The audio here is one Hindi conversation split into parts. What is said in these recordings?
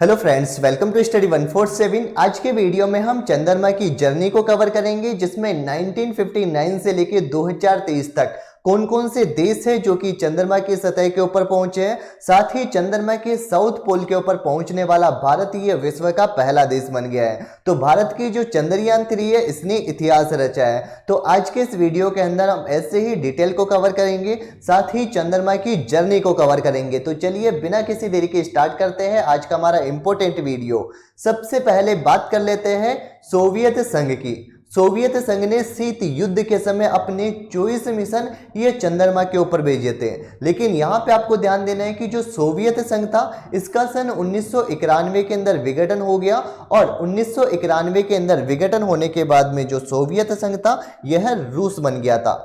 Hello friends, welcome to study 147। आज के वीडियो में हम चंद्रमा की जर्नी को कवर करेंगे, जिसमें 1959 से लेकर 2023 तक कौन कौन से देश हैं जो कि चंद्रमा की सतह के ऊपर पहुंचे हैं। साथ ही चंद्रमा के साउथ पोल के ऊपर पहुंचने वाला भारत ये विश्व का पहला देश बन गया है। तो भारत की जो चंद्रयान 3 है, इसने इतिहास रचा है। तो आज के इस वीडियो के अंदर हम ऐसे ही डिटेल को कवर करेंगे, साथ ही चंद्रमा की जर्नी को कवर करेंगे। तो चलिए बिना किसी देरी के स्टार्ट करते हैं आज का हमारा इंपॉर्टेंट वीडियो। सबसे पहले बात कर लेते हैं सोवियत संघ की। सोवियत संघ ने शीत युद्ध के समय अपने 24 मिशन ये चंद्रमा के ऊपर भेजे थे। लेकिन यहाँ पे आपको ध्यान देना है कि जो सोवियत संघ था, इसका सन 1991 के अंदर विघटन हो गया, और 1991 के अंदर विघटन होने के बाद में जो सोवियत संघ था, यह रूस बन गया था।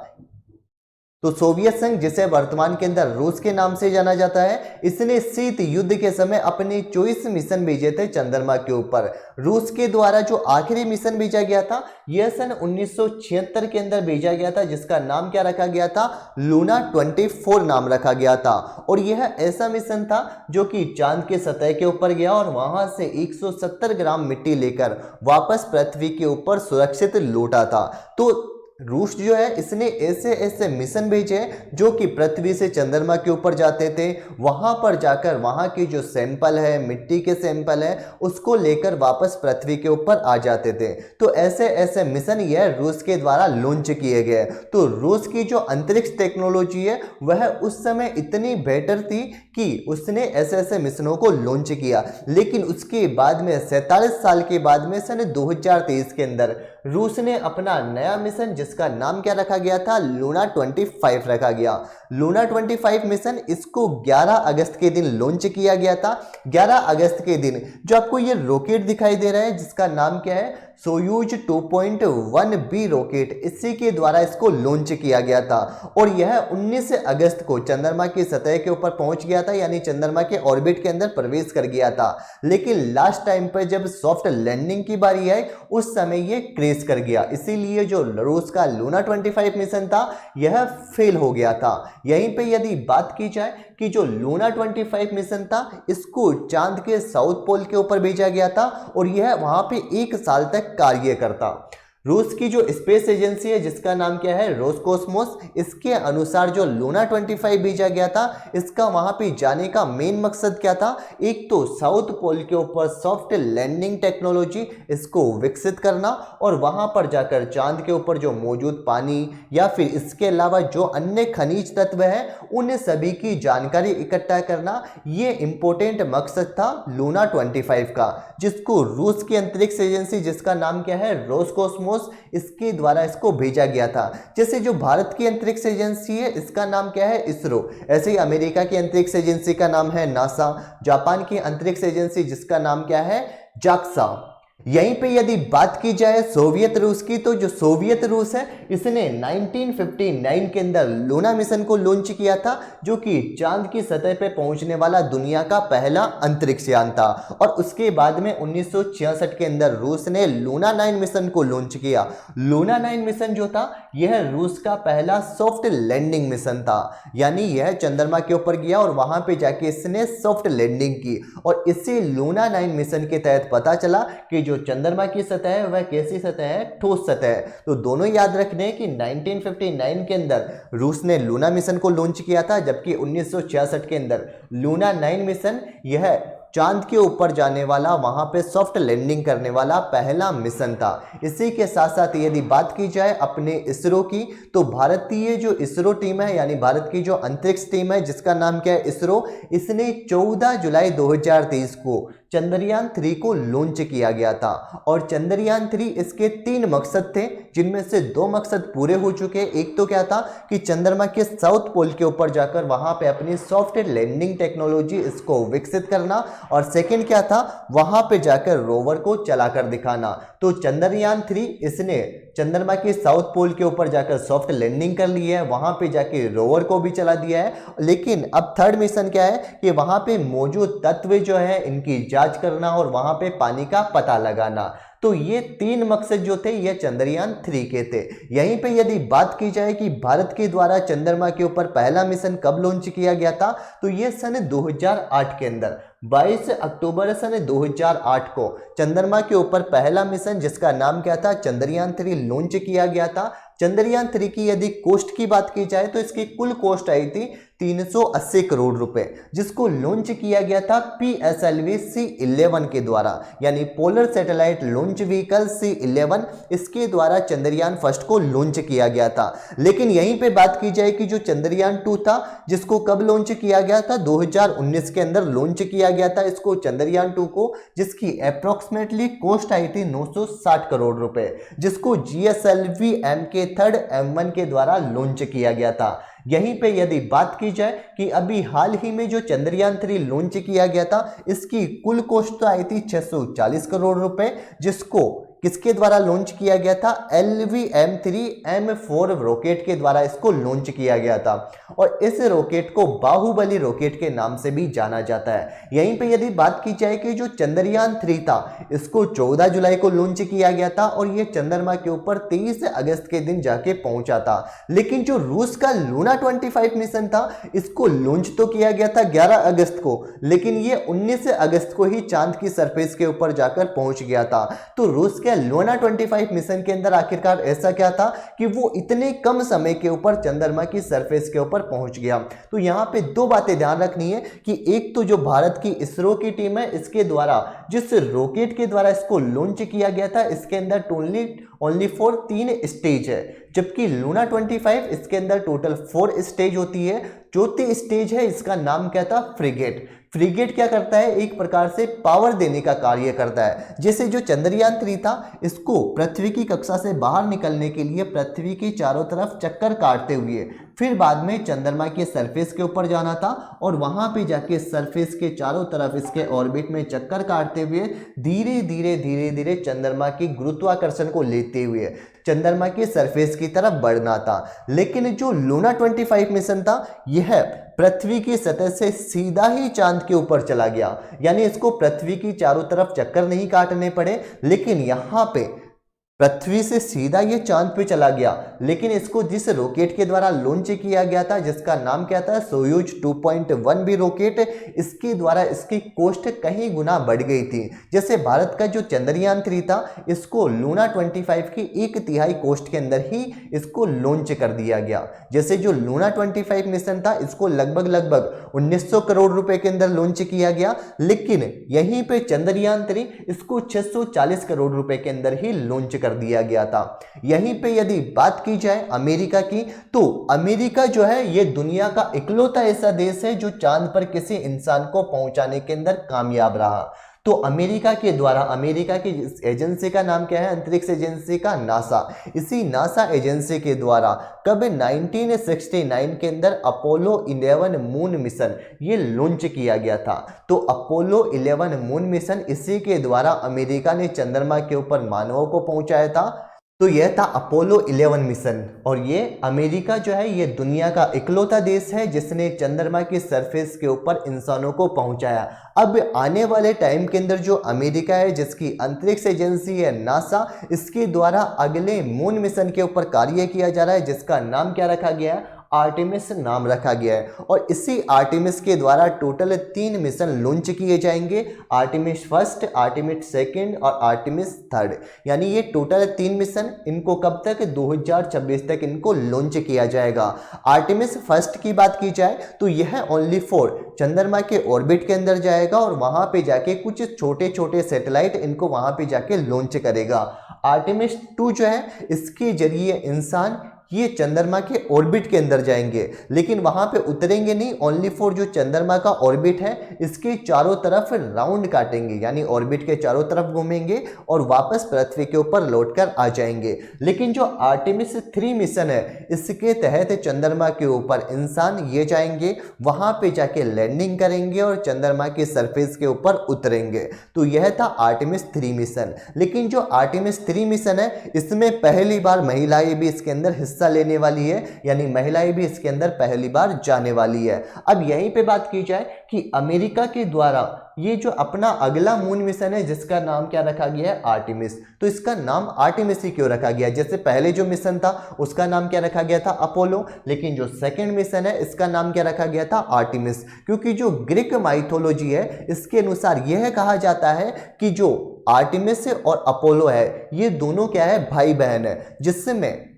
तो सोवियत संघ, जिसे वर्तमान के अंदर रूस के नाम से जाना जाता है, इसने शीत युद्ध के समय अपने 24 मिशन भेजे थे चंद्रमा के ऊपर। रूस के द्वारा जो आखिरी मिशन भेजा गया था, यह सन 1976 के अंदर भेजा गया था, जिसका नाम क्या रखा गया था? लूना 24 नाम रखा गया था। और यह ऐसा मिशन था जो कि चांद के सतह के ऊपर गया और वहां से 170 ग्राम मिट्टी लेकर वापस पृथ्वी के ऊपर सुरक्षित लौटा था। तो रूस जो है, इसने ऐसे ऐसे मिशन भेजे जो कि पृथ्वी से चंद्रमा के ऊपर जाते थे। वहां पर जाकर वहां की जो सैंपल है, मिट्टी के सैंपल है, उसको लेकर वापस पृथ्वी के ऊपर आ जाते थे। तो ऐसे ऐसे मिशन यह रूस के द्वारा लॉन्च किए गए। तो रूस की जो अंतरिक्ष टेक्नोलॉजी है, वह उस समय इतनी बेटर थी कि उसने ऐसे ऐसे मिशनों को लॉन्च किया। लेकिन उसके बाद में 47 साल के बाद में सन 2023 के अंदर रूस ने अपना नया मिशन, जिसका नाम क्या रखा गया था? लूना 25 रखा गया। लूना 25 मिशन, इसको 11 अगस्त के दिन लॉन्च किया गया था। 11 अगस्त के दिन जो आपको ये रॉकेट दिखाई दे रहा है, जिसका नाम क्या है? सोयूज 2.1B रॉकेट, इसी के द्वारा इसको लॉन्च किया गया था। और यह 19 अगस्त को चंद्रमा की सतह के ऊपर पहुंच गया था, यानी चंद्रमा के ऑर्बिट के अंदर प्रवेश कर गया था। लेकिन लास्ट टाइम पर जब सॉफ्ट लैंडिंग की बारी आई, उस समय ये क्रैश कर गया। इसीलिए जो रूस का लूना 25 मिशन था, यह फेल हो गया था। यहीं पे यदि बात की जाए कि जो लूना 25 मिशन था, इसको चांद के साउथ पोल के ऊपर भेजा गया था और यह वहां पे 1 साल तक कार्य करता। रूस की जो स्पेस एजेंसी है, जिसका नाम क्या है? रोसकोस्मोस, इसके अनुसार जो लूना 25 भेजा गया था, इसका वहां पे जाने का मेन मकसद क्या था? एक तो साउथ पोल के ऊपर सॉफ्ट लैंडिंग टेक्नोलॉजी, इसको विकसित करना, और वहां पर जाकर चांद के ऊपर जो मौजूद पानी या फिर इसके अलावा जो अन्य खनिज तत्व है, उन सभी की जानकारी इकट्ठा करना, ये इंपॉर्टेंट मकसद था लूना 25 का, जिसको रूस की अंतरिक्ष एजेंसी, जिसका नाम क्या है? रोसकोस्मोस, इसके द्वारा इसको भेजा गया था। जैसे जो भारत की अंतरिक्ष एजेंसी है, इसका नाम क्या है? इसरो। ऐसे ही अमेरिका की अंतरिक्ष एजेंसी का नाम है नासा। जापान की अंतरिक्ष एजेंसी, जिसका नाम क्या है? जाक्सा। यहीं पे यदि बात की जाए सोवियत रूस की, तो जो सोवियत रूस है, इसने 1959 के अंदर लूना मिशन को लॉन्च किया था, जो कि चांद की सतह पे पहुंचने वाला दुनिया का पहला अंतरिक्ष यान था। और उसके बाद में 1966 के अंदर रूस ने लूना 9 मिशन को लॉन्च किया। लूना 9 मिशन जो था, यह रूस का पहला सॉफ्ट लैंडिंग मिशन था, यानी यह चंद्रमा के ऊपर गया और वहां पे जाके इसने सॉफ्ट लैंडिंग की। और इसी लूना 9 मिशन के तहत पता चला कि जो चंद्रमा की सतह है, वह कैसी सतह है? ठोस सतह है। तो दोनों याद रखने कि 1959 के अंदर रूस ने लूना मिशन को लॉन्च किया था, जबकि 1966 के अंदर लूना 9 मिशन, यह चांद के ऊपर जाने वाला, वहां पे सॉफ्ट लैंडिंग करने वाला पहला मिशन था। इसी के साथ साथ यदि बात की जाए अपने इसरो की, तो भारतीय जो इसरो टीम है, यानी भारत की जो अंतरिक्ष टीम है, जिसका नाम क्या है? इसरो, इसने 14 जुलाई 2023 को चंद्रयान 3 को लॉन्च किया गया था। और चंद्रयान 3, इसके 3 मकसद थे, जिनमें से 2 मकसद पूरे हो चुके। एक तो क्या था कि चंद्रमा के साउथ पोल के ऊपर जाकर वहां पे अपनी सॉफ्ट लैंडिंग टेक्नोलॉजी, इसको विकसित करना, और सेकंड क्या था? वहां पे जाकर रोवर को चलाकर दिखाना। तो चंद्रयान 3, इसने चंद्रमा के साउथ पोल के ऊपर जाकर सॉफ्ट लैंडिंग कर ली है, वहां पे जाके रोवर को भी चला दिया है। लेकिन अब थर्ड मिशन क्या है कि वहां पे मौजूद तत्व जो है, इनकी जांच करना और वहां पे पानी का पता लगाना। तो ये 3 मकसद जो थे ये चंद्रयान 3 के थे। यहीं पे यदि बात की जाए कि भारत के द्वारा चंद्रमा के ऊपर पहला मिशन कब लॉन्च किया गया था, तो ये सन 2008 के अंदर 22 अक्टूबर सन 2008 को चंद्रमा के ऊपर पहला मिशन जिसका नाम क्या था चंद्रयान 3 लॉन्च किया गया था। चंद्रयान 3 की यदि कॉस्ट की बात की जाए तो इसकी कुल कॉस्ट आई थी 380 करोड़ रुपए, जिसको लॉन्च किया गया था PSLV C11 के द्वारा, यानी polar satellite launch vehicle C11, इसके द्वारा चंद्रयान फर्स्ट को लॉन्च किया गया था। लेकिन यहीं पे बात की जाए कि जो चंद्रयान 2 था जिसको कब लॉन्च किया गया था, 2019 के अंदर लॉन्च किया गया था इसको चंद्रयान 2 को, जिसकी अप्रोक्सीमेटली कॉस्ट आई थी 960 करोड़ रुपए, जिसको GSLV MK3 M1 के द्वारा लॉन्च किया गया था। यहीं पे यदि बात की जाए कि अभी हाल ही में जो चंद्रयान 3 लॉन्च किया गया था इसकी कुल कॉस्ट तो आई थी 640 करोड़ रुपए, जिसको किसके द्वारा लॉन्च किया गया था, LVM-3M4 रॉकेट के द्वारा इसको लॉन्च किया गया था। और इस रॉकेट को बाहुबली रॉकेट के नाम से भी जाना जाता है। यहीं पे यदि बात की जाए कि जो चंद्रयान 3 था इसको 14 जुलाई को लॉन्च किया गया था और ये चंद्रमा के ऊपर 23 अगस्त के दिन जाके पहुंचा था। लेकिन जो रूस का लूना 25 मिशन था इसको लॉन्च तो किया गया था 11 अगस्त को, लेकिन ये 19 अगस्त को ही चांद की सरफेस के ऊपर जाकर पहुंच गया था। तो रूस के लूना 25 मिशन के अंदर आखिरकार ऐसा क्या था कि वो इतने कम समय के ऊपर चंद्रमा की सरफेस के ऊपर पहुंच गया। तो यहां पे दो बातें ध्यान रखनी है कि एक तो जो भारत की इसरो की टीम है इसके द्वारा जिस रॉकेट के द्वारा इसको लॉन्च किया गया था इसके अंदर ओनली 3 स्टेज है, जबकि लूना 25 इसके अंदर टोटल 4 स्टेज होती है। चौथी स्टेज है इसका नाम क्या था, फ्रिगेट। फ्रिगेट क्या करता है, एक प्रकार से पावर देने का कार्य करता है। जैसे जो चंद्रयान 3 था इसको पृथ्वी की कक्षा से बाहर निकलने के लिए पृथ्वी के चारों तरफ चक्कर काटते हुए फिर बाद में चंद्रमा के सरफेस के ऊपर जाना था और वहां पे जाके सरफेस के चारों तरफ इसके ऑर्बिट में चक्कर काटते हुए धीरे धीरे चंद्रमा की गुरुत्वाकर्षण को लेते हुए चंद्रमा के सरफेस की तरफ बढ़ना था। लेकिन जो लूना 25 मिशन था यह पृथ्वी की सतह से सीधा ही चांद के ऊपर चला गया, यानी इसको पृथ्वी की चारों तरफ चक्कर नहीं काटने पड़े, लेकिन यहां पे पृथ्वी से सीधा ये चांद पे चला गया। लेकिन इसको जिस रॉकेट के द्वारा लॉन्च किया गया था जिसका नाम क्या था, सोयूज 2.1B रॉकेट, इसके द्वारा इसकी कॉस्ट कहीं गुना बढ़ गई थी। जैसे भारत का जो चंद्रयान 3 था इसको लूना 25 की 1/3 कॉस्ट के अंदर ही इसको लॉन्च कर दिया गया। जैसे जो लूना 25 मिशन था इसको लगभग 1900 करोड़ रुपए के अंदर लॉन्च किया गया, लेकिन यहीं पे चंद्रयान 3 इसको 640 करोड़ रुपए के अंदर ही लॉन्च कर दिया गया था। यहीं पे यदि बात की जाए अमेरिका की, तो अमेरिका जो है ये दुनिया का इकलौता ऐसा देश है जो चांद पर किसी इंसान को पहुंचाने के अंदर कामयाब रहा। तो अमेरिका के द्वारा, अमेरिका की एजेंसी का नाम क्या है, अंतरिक्ष एजेंसी का नासा। इसी नासा एजेंसी के द्वारा कब 1969 के अंदर अपोलो 11 मून मिशन ये लॉन्च किया गया था। तो अपोलो 11 मून मिशन इसी के द्वारा अमेरिका ने चंद्रमा के ऊपर मानवों को पहुंचाया था। तो यह था अपोलो 11 मिशन और ये अमेरिका जो है ये दुनिया का इकलौता देश है जिसने चंद्रमा की सरफेस के ऊपर इंसानों को पहुंचाया। अब आने वाले टाइम के अंदर जो अमेरिका है जिसकी अंतरिक्ष एजेंसी है नासा, इसके द्वारा अगले मून मिशन के ऊपर कार्य किया जा रहा है जिसका नाम क्या रखा गया है, आर्टेमिस नाम रखा गया है। और इसी आर्टेमिस के द्वारा टोटल 3 मिशन लॉन्च किए जाएंगे, आर्टेमिस फर्स्ट, आर्टेमिस सेकंड और आर्टेमिस थर्ड, यानी ये टोटल 3 मिशन। इनको कब तक, 2026 तक इनको लॉन्च किया जाएगा। आर्टेमिस फर्स्ट की बात की जाए तो यह ओनली 4 चंद्रमा के ऑर्बिट के अंदर जाएगा और वहां पे जाके कुछ छोटे छोटे सैटेलाइट इनको वहां पे जाके लॉन्च करेगा। आर्टेमिस 2 जो है इसके जरिए इंसान ये चंद्रमा के ऑर्बिट के अंदर जाएंगे, लेकिन वहां पे उतरेंगे नहीं। ओनली 4 जो चंद्रमा का ऑर्बिट है इसके चारों तरफ राउंड काटेंगे, यानी ऑर्बिट के चारों तरफ घूमेंगे और वापस पृथ्वी के ऊपर लौटकर आ जाएंगे। लेकिन जो आर्टेमिस 3 मिशन है इसके तहत चंद्रमा के ऊपर इंसान ये जाएंगे, वहां पे जाके लैंडिंग करेंगे और चंद्रमा के सरफेस के ऊपर उतरेंगे। तो यह था आर्टेमिस 3 मिशन। लेकिन जो आर्टेमिस 3 मिशन है इसमें पहली बार महिलाएं भी इसके अंदर हिस्सा हिस्सा लेने वाली है, यानी महिलाएं भी इसके अंदर पहली बार जाने वाली है। अब यहीं पे बात की जाए कि अमेरिका के द्वारा ये जो अपना अगला मून मिशन है जिसका नाम क्या रखा गया है, आर्टेमिस। तो इसका नाम आर्टेमिस ही क्यों रखा गया? जैसे पहले जो मिशन था उसका नाम क्या रखा गया था, अपोलो, लेकिन जो सेकंड मिशन है इसका नाम क्या रखा गया था, आर्टेमिस। क्योंकि जो ग्रीक माइथोलॉजी है इसके अनुसार यह कहा जाता है कि जो आर्टेमिस और अपोलो है ये दोनों क्या है, भाई बहन है। जिसमें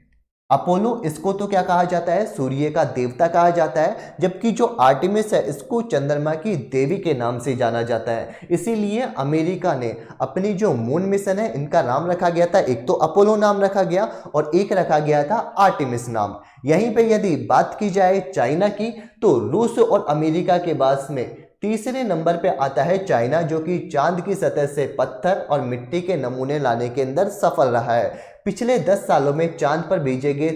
अपोलो इसको तो क्या कहा जाता है, सूर्य का देवता कहा जाता है, जबकि जो आर्टेमिस है इसको चंद्रमा की देवी के नाम से जाना जाता है। इसीलिए अमेरिका ने अपनी जो मून मिशन है इनका नाम रखा गया था, एक तो अपोलो नाम रखा गया और एक रखा गया था आर्टेमिस नाम। यहीं पे यदि बात की जाए चाइना की, तो रूस और अमेरिका के बाद में तीसरे नंबर पे आता है चाइना, जो कि चांद की सतह से पत्थर और मिट्टी के नमूने लाने के अंदर सफल रहा है। पिछले 10 सालों में चांद पर भेजे गए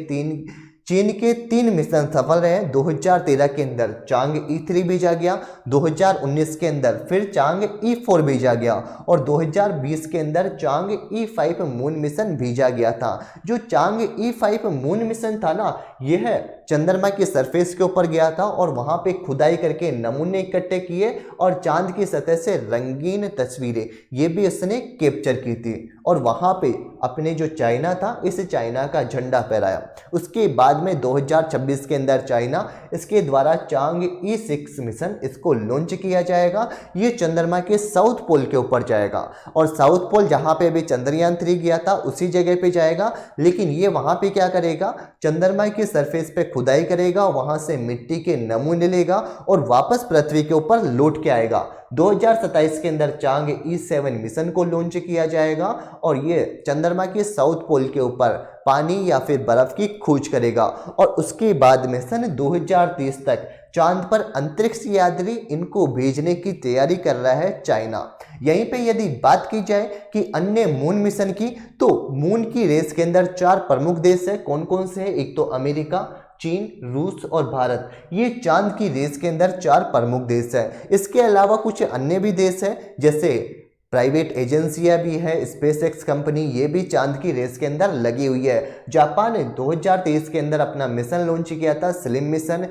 चीन के 3 मिशन सफल रहे। 2013 के अंदर चांग E3 भेजा गया, 2019 के अंदर फिर चांग E4 भेजा गया और 2020 के अंदर चांग E5 मून मिशन भेजा गया था। जो चांग E5 मून मिशन था ना, यह चंद्रमा की सरफेस के ऊपर गया था और वहां पे खुदाई करके नमूने इकट्ठे किए और चांद की सतह से रंगीन तस्वीरें ये भी इसने कैप्चर की थी और वहां पे अपने जो चाइना था इस चाइना का झंडा फहराया। उसके बाद में 2026 के अंदर चाइना इसके द्वारा चांग E6 मिशन इसको लॉन्च किया जाएगा। ये चंद्रमा के साउथ पोल के ऊपर जाएगा और साउथ पोल जहां पे भी चंद्रयान 3 गया था उसी जगह पे जाएगा, लेकिन ये वहां पे क्या करेगा, चंद्रमा की सरफेस पे खुदाई करेगा, वहां से मिट्टी के नमूने लेगा और वापस पृथ्वी के ऊपर लौट के आएगा। 2027 के अंदर चांग E7 मिशन को लॉन्च किया जाएगा और ये चंद्रमा के साउथ पोल के ऊपर पानी या फिर बर्फ की खोज करेगा और उसके बाद में सन 2030 तक चांद पर अंतरिक्ष यात्री इनको भेजने की तैयारी कर रहा है चाइना। यहीं पे यदि बात की जाए कि अन्य मून मिशन की, तो मून की रेस के अंदर 4 प्रमुख देश है। कौन कौन से हैं? एक तो अमेरिका, चीन, रूस और भारत। ये चांद की रेस के अंदर 4 प्रमुख देश है। इसके अलावा कुछ अन्य भी देश है, जैसे प्राइवेट एजेंसियां भी है, स्पेसएक्स कंपनी, ये भी चांद की रेस के अंदर लगी हुई है। जापान ने 2023 के अंदर अपना मिशन लॉन्च किया था, स्लिम मिशन।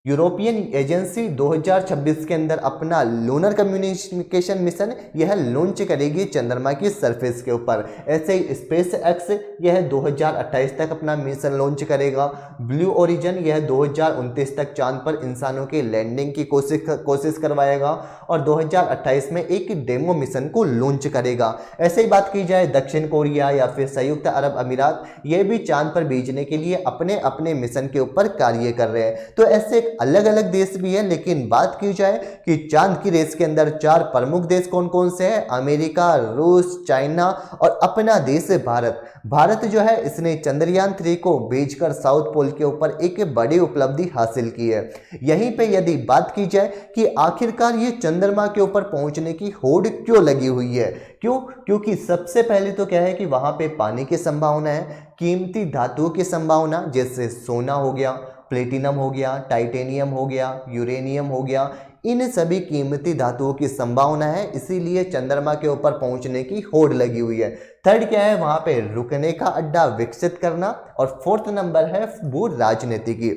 यूरोपियन एजेंसी 2026 के अंदर अपना लूनर कम्युनिकेशन मिशन यह लॉन्च करेगी चंद्रमा की सरफेस के ऊपर। ऐसे ही स्पेस एक्स यह 2028 तक अपना मिशन लॉन्च करेगा। ब्लू ओरिजिन यह 2029 तक चांद पर इंसानों की लैंडिंग की कोशिश करवाएगा और 2028 में एक डेमो मिशन को लॉन्च करेगा। ऐसे ही बात की जाए दक्षिण कोरिया या फिर संयुक्त अरब अमीरात, ये भी चांद पर भेजने के लिए अपने अपने मिशन के ऊपर कार्य कर रहे हैं। तो ऐसे अलग अलग देश भी है, लेकिन बात की जाए कि चांद की रेस के अंदर 4 प्रमुख देश कौन कौन से हैं, अमेरिका, रूस, चाइना और अपना देश भारत। भारत जो है इसने चंद्रयान 3 को भेजकर साउथ पोल के ऊपर एक बड़ी उपलब्धि हासिल की है। यहीं पे यदि बात की जाए कि आखिरकार ये चंद्रमा के ऊपर पहुंचने की होड़ क्यों लगी हुई है, क्योंकि सबसे पहले तो क्या है कि वहां पे पानी की संभावना है, कीमती धातुओं की संभावना, जैसे सोना हो गया, प्लेटिनम हो गया, टाइटेनियम हो गया, यूरेनियम हो गया, इन सभी कीमती धातुओं की संभावना है। इसीलिए चंद्रमा के ऊपर पहुंचने की होड़ लगी हुई है। थर्ड क्या है, वहां पे रुकने का अड्डा विकसित करना और फोर्थ नंबर है भू राजनीतिकी।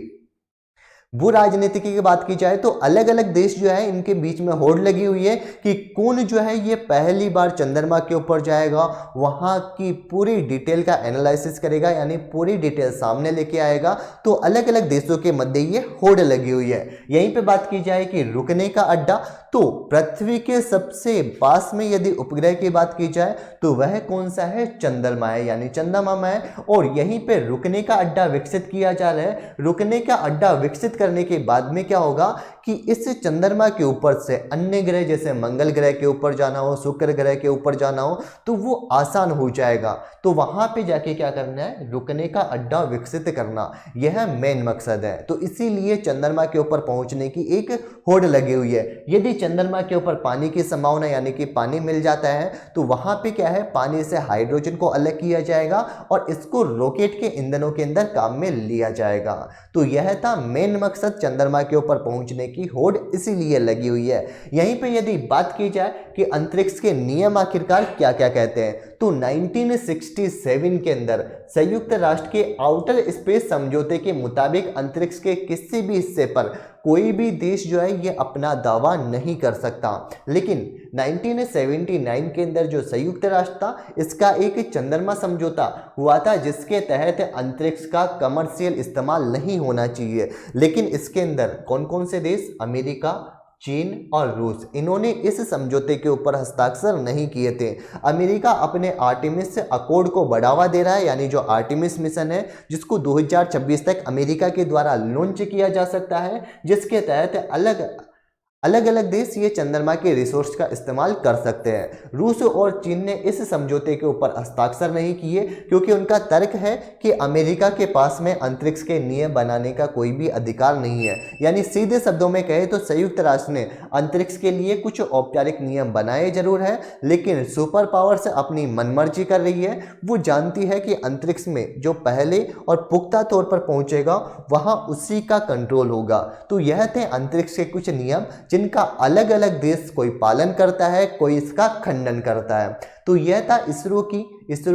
भू राजनीतिकी की बात की जाए तो अलग अलग देश जो है इनके बीच में होड़ लगी हुई है कि कौन जो है ये पहली बार चंद्रमा के ऊपर जाएगा, वहां की पूरी डिटेल का एनालिसिस करेगा, यानी पूरी डिटेल सामने लेके आएगा। तो अलग अलग देशों के मध्य ये होड़ लगी हुई है। यहीं पे बात की जाए कि रुकने का अड्डा, तो पृथ्वी के सबसे पास में यदि उपग्रह की बात की जाए तो वह कौन सा है, चंद्रमा है, यानी चंद्रमा है। और यहीं पे रुकने का अड्डा विकसित किया जा रहा है। रुकने का अड्डा विकसित करने के बाद में क्या होगा कि इस चंद्रमा के ऊपर से अन्य ग्रह जैसे मंगल ग्रह के ऊपर जाना हो, शुक्र ग्रह के ऊपर जाना हो, तो वो आसान हो जाएगा। तो वहां पे जाके क्या करना है, रुकने का अड्डा विकसित करना, यह मेन मकसद है। तो इसीलिए चंद्रमा के ऊपर पहुंचने की एक होड़ लगी हुई है। यदि चंद्रमा के ऊपर पानी की संभावना, यानी कि पानी मिल जाता है, तो वहां पे क्या है, पानी से हाइड्रोजन को अलग किया जाएगा और इसको रॉकेट के ईंधनों के अंदर काम में लिया जाएगा। तो यह था मेन मकसद चंद्रमा के ऊपर पहुंचने की होड़ इसीलिए लगी हुई है। यहीं पे यदि बात की जाए कि अंतरिक्ष के नियम आखिरकार क्या क्या कहते हैं, तो 1967 के अंदर संयुक्त राष्ट्र के आउटर स्पेस समझौते के मुताबिक अंतरिक्ष के किसी भी हिस्से पर कोई भी देश जो है ये अपना दावा नहीं कर सकता। लेकिन 1979 के अंदर जो संयुक्त राष्ट्र था, इसका एक चंद्रमा समझौता हुआ था जिसके तहत अंतरिक्ष का कमर्शियल इस्तेमाल नहीं होना चाहिए। लेकिन इसके अंदर कौन कौन से देश, अमेरिका, चीन और रूस, इन्होंने इस समझौते के ऊपर हस्ताक्षर नहीं किए थे। अमेरिका अपने आर्टेमिस अकॉर्ड को बढ़ावा दे रहा है, यानी जो आर्टेमिस मिशन है जिसको 2026 तक अमेरिका के द्वारा लॉन्च किया जा सकता है, जिसके तहत अलग अलग देश ये चंद्रमा के रिसोर्स का इस्तेमाल कर सकते हैं। रूस और चीन ने इस समझौते के ऊपर हस्ताक्षर नहीं किए क्योंकि उनका तर्क है कि अमेरिका के पास में अंतरिक्ष के नियम बनाने का कोई भी अधिकार नहीं है। यानी सीधे शब्दों में कहे तो संयुक्त राष्ट्र ने अंतरिक्ष के लिए कुछ औपचारिक नियम बनाए जरूर है, लेकिन सुपर पावर से अपनी मनमर्जी कर रही है। वो जानती है कि अंतरिक्ष में जो पहले और पुख्ता तौर पर पहुंचेगा वहां उसी का कंट्रोल होगा। तो यह थे अंतरिक्ष के कुछ नियम जिनका अलग अलग देश कोई पालन करता है, कोई इसका खंडन करता है। तो यह था इसरो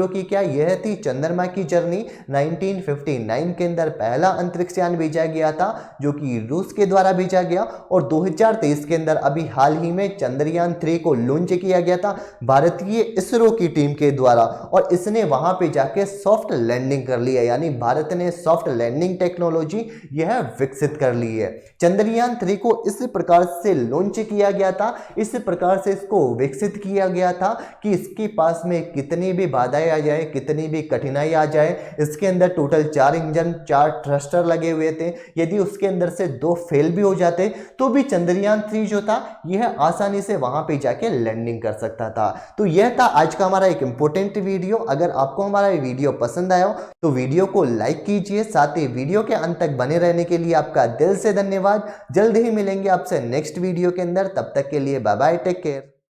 की क्या, यह थी चंद्रमा की जर्नी। 1959 के अंदर पहला अंतरिक्ष यान भेजा गया था जो कि रूस के द्वारा भेजा गया, और 2023 के अंदर अभी हाल ही में चंद्रयान 3 को लॉन्च किया गया था भारतीय इसरो की टीम के द्वारा, और इसने वहां पे जाके सॉफ्ट लैंडिंग कर लिया। यानी भारत ने सॉफ्ट लैंडिंग टेक्नोलॉजी यह विकसित कर ली है। चंद्रयान 3 को इस प्रकार से लॉन्च किया गया था, इस प्रकार से इसको विकसित किया गया था कि इसके पास में कितनी भी बाधाएं आ जाए, कितनी भी कठिनाई आ जाए, इसके अंदर टोटल 4 इंजन 4 थ्रस्टर लगे हुए थे। यदि उसके अंदर से 2 फेल भी हो जाते तो भी चंद्रयान 3 जो था यह आसानी से वहां पे जाके लैंडिंग कर सकता था। तो यह था आज का हमारा एक इंपॉर्टेंट वीडियो। अगर आपको हमारा वीडियो पसंद आया हो तो वीडियो को लाइक कीजिए, साथ ही वीडियो के अंत तक बने रहने के लिए आपका दिल से धन्यवाद। जल्द ही मिलेंगे आपसे नेक्स्ट वीडियो के अंदर, तब तक के लिए बाय बाय, टेक केयर।